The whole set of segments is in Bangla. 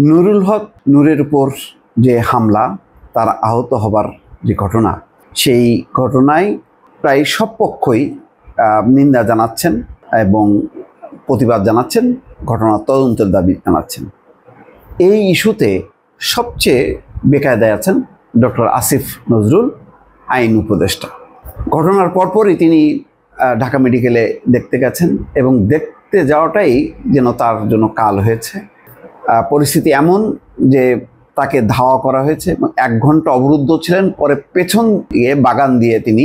নুরুল হক নূরের উপর যে হামলা, তার আহত হবার যে ঘটনা, সেই ঘটনায় প্রায় সব পক্ষই নিন্দা জানাচ্ছেন এবং প্রতিবাদ জানাচ্ছেন, ঘটনার তদন্তের দাবি জানাচ্ছেন। এই ইস্যুতে সবচেয়ে বেকায়দায় আছেন ডক্টর আসিফ নজরুল, আইন উপদেষ্টা। ঘটনার পরপরই তিনি ঢাকা মেডিকেলে দেখতে গেছেন এবং দেখতে যাওয়াটাই যেন তার জন্য কাল হয়েছে। পরিস্থিতি এমন যে তাকে ধাওয়া করা হয়েছে এবং 1 ঘন্টা অবরুদ্ধ ছিলেন। পরে পেছন দিয়ে বাগান দিয়ে তিনি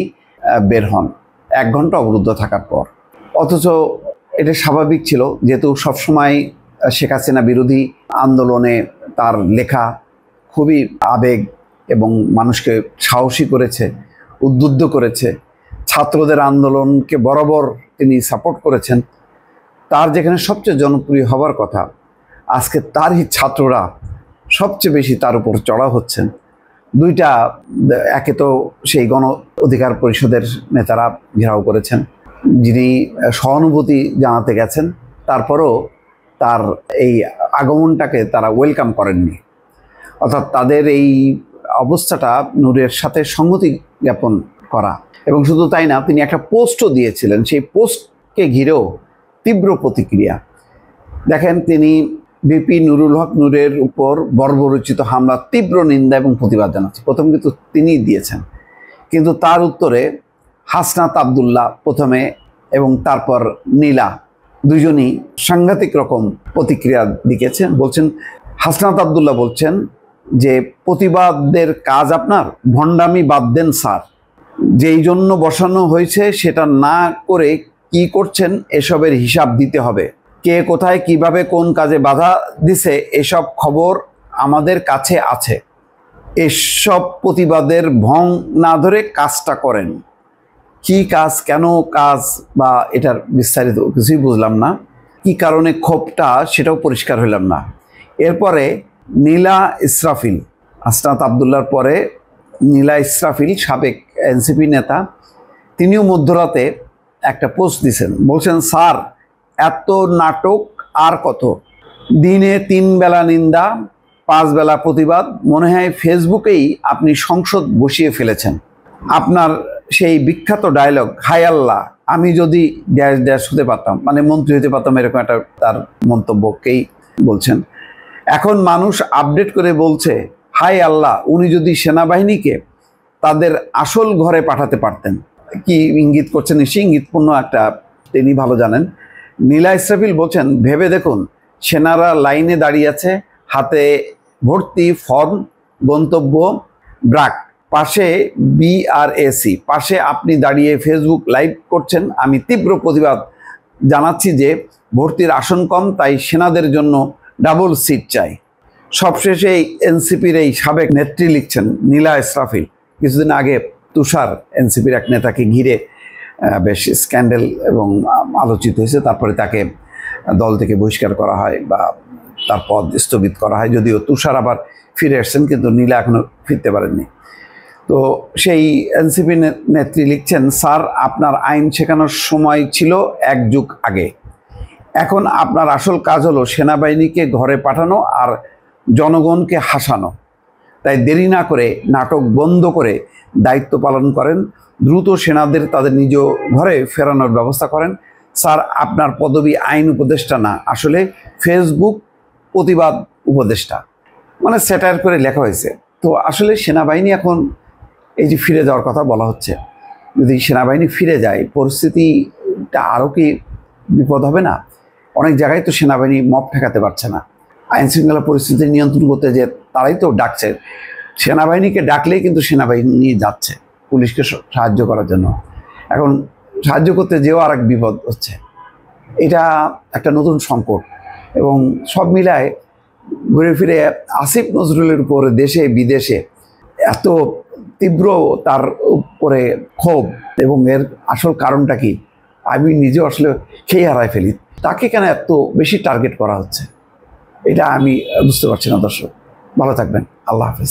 বের হন 1 ঘন্টা অবরুদ্ধ থাকার পর। অথচ এটা স্বাভাবিক ছিল, যেহেতু সবসময় শেখ হাসিনা বিরোধী আন্দোলনে তার লেখা খুবই আবেগ এবং মানুষকে সাহসী করেছে, উদ্বুদ্ধ করেছে। ছাত্রদের আন্দোলনকে বরাবর তিনি সাপোর্ট করেছেন। তার যেখানে সবচেয়ে জনপ্রিয় হবার কথা, আজকে তারই ছাত্ররা সবচেয়ে বেশি তার উপর চড়া হচ্ছেন। দুইটা, একে তো সেই গণ অধিকার পরিষদের নেতারা ঘেরাও করেছেন, যিনি সহানুভূতি জানাতে গেছেন, তারপরও তার এই আগমনটাকে তারা ওয়েলকাম করেননি। অর্থাৎ তাদের এই অবস্থাটা নূরের সাথে সংগতি জ্ঞাপন করা। এবং শুধু তাই না, তিনি একটা পোস্টও দিয়েছিলেন, সেই পোস্টকে ঘিরেও তীব্র প্রতিক্রিয়া। দেখেন, তিনি ভিপি নুরুল হক নূরের উপর বর্বরচিত হামলার তীব্র নিন্দা এবং প্রতিবাদ জানাচ্ছে, প্রথম কিন্তু তিনিই দিয়েছেন। কিন্তু তার উত্তরে হাসনাত আবদুল্লাহ প্রথমে এবং তারপর নীলা, দুজনই সাংঘাতিক রকম প্রতিক্রিয়া দিয়েছেন। বলছেন, হাসনাত আবদুল্লাহ বলছেন যে প্রতিবাদের কাজ আপনার, ভণ্ডামি বাদ দেন স্যার, যেই জন্য বসানো হয়েছে সেটা না করে কি করছেন এসবের হিসাব দিতে হবে। কে কোথায় কিভাবে কোন কাজে বাধা দিছে এসব খবর আমাদের কাছে আছে। এসব প্রতিবাদের ভং না ধরে কাজটা করেন। কি কাজ, কেন কাজ বা এটার বিস্তারিত কিছুই বুঝলাম না। কি কারণে ক্ষোভটা সেটাও পরিষ্কার হইলাম না। এরপরে নীলা ইসরাফিল, হাসনাত আবদুল্লাহর পরে নীলা ইসরাফিল, সাবেক এনসিপি নেতা, তিনিও মধ্যরাতে একটা পোস্ট দিয়েছেন। বলছেন, স্যার এত নাটক আর কত, দিনে 3 বেলা নিন্দা, 5 বেলা প্রতিবাদ, মনে হয় ফেসবুকেই আপনি সংসদ বসিয়ে ফেলেছেন। আপনার সেই বিখ্যাত ডায়লগ, হায় আল্লাহ আমি যদি ড্যাশ ড্যাশ হতে পারতাম, মানে মন্ত্রী হতে পারতাম, এরকম একটা তার মন্তব্যকেই বলছেন। এখন মানুষ আপডেট করে বলছে, হায় আল্লাহ উনি যদি সেনাবাহিনীকে তাদের আসল ঘরে পাঠাতে পারতেন। কি ইঙ্গিত করছেন, নিশ্চয়ই ইঙ্গিতপূর্ণ একটা, তিনি ভালো জানেন। নীলা ইসরাফিল বলছেন, ভেবে দেখুন, সেনারা লাইনে দাঁড়িয়ে আছে, হাতে ভর্তি ফর্ম, গন্তব্য ব্রাক, পাশে বিআরএসি, পাশে আপনি দাঁড়িয়ে ফেসবুক লাইভ করছেন। আমি তীব্র প্রতিবাদ জানাচ্ছি যে ভর্তির আসন কম, তাই সেনাদের জন্য ডাবল সিট চাই। সবশেষে এনসিপির এই সাবেক নেত্রী লিখছেন, নীলা ইসরাফিল, কিছুদিন আগে তুষার এনসিপির এক নেতাকে ঘিরে বেশ স্ক্যান্ডেল এবং আলোচিত হয়েছে। তারপরে তাকে দল থেকে বহিষ্কার করা হয় বা তার পদ স্থগিত করা হয়, যদিও তুষার আবার ফিরে আসছেন, কিন্তু নীলা এখনও ফিরতে পারেননি। তো সেই এনসিপি নেত্রী লিখছেন, স্যার আপনার আইন শেখানোর সময় ছিল 1 যুগ আগে, এখন আপনার আসল কাজ হলো সেনাবাহিনীকে ঘরে পাঠানো আর জনগণকে হাসানো। তাই দেরি না করে নাটক বন্ধ করে দায়িত্ব পালন করেন, দ্রুত সেনাদের তাদের নিজ ঘরে ফেরানোর ব্যবস্থা করেন। স্যার আপনার পদবি আইন উপদেষ্টা না, আসলে ফেসবুক প্রতিবাদ উপদেষ্টা। মানে স্যাটায়ার করে লেখা হয়েছে। তো আসলে সেনাবাহিনী এখন এই যে ফিরে যাওয়ার কথা বলা হচ্ছে, যদি সেনাবাহিনী ফিরে যায় পরিস্থিতিটা আরও কি বিপদ হবে না? অনেক জায়গায় তো সেনাবাহিনী মব ঠেকাতে পারছে না, আইনশৃঙ্খলা পরিস্থিতি নিয়ন্ত্রণ করতে, যে তারাই তো ডাকছে। সেনাবাহিনীকে ডাকলেই কিন্তু সেনাবাহিনী নিয়ে যাচ্ছে পুলিশকে সাহায্য করার জন্য। এখন সাহায্য করতে যেও আর এক বিপদ হচ্ছে। এটা একটা নতুন সংকট এবং সব মিলায় ঘুরে ফিরে আসিফ নজরুলের উপর দেশে বিদেশে এত তীব্র তার উপরে ক্ষোভ, এবং এর আসল কারণটা কি আমি নিজেও আসলে খেয়ে হারায় ফেলি। তাকে কেন এত বেশি টার্গেট করা হচ্ছে, এটা আমি বুঝতে পারছি না। দর্শক ভালো থাকবেন, আল্লাহ হাফেজ।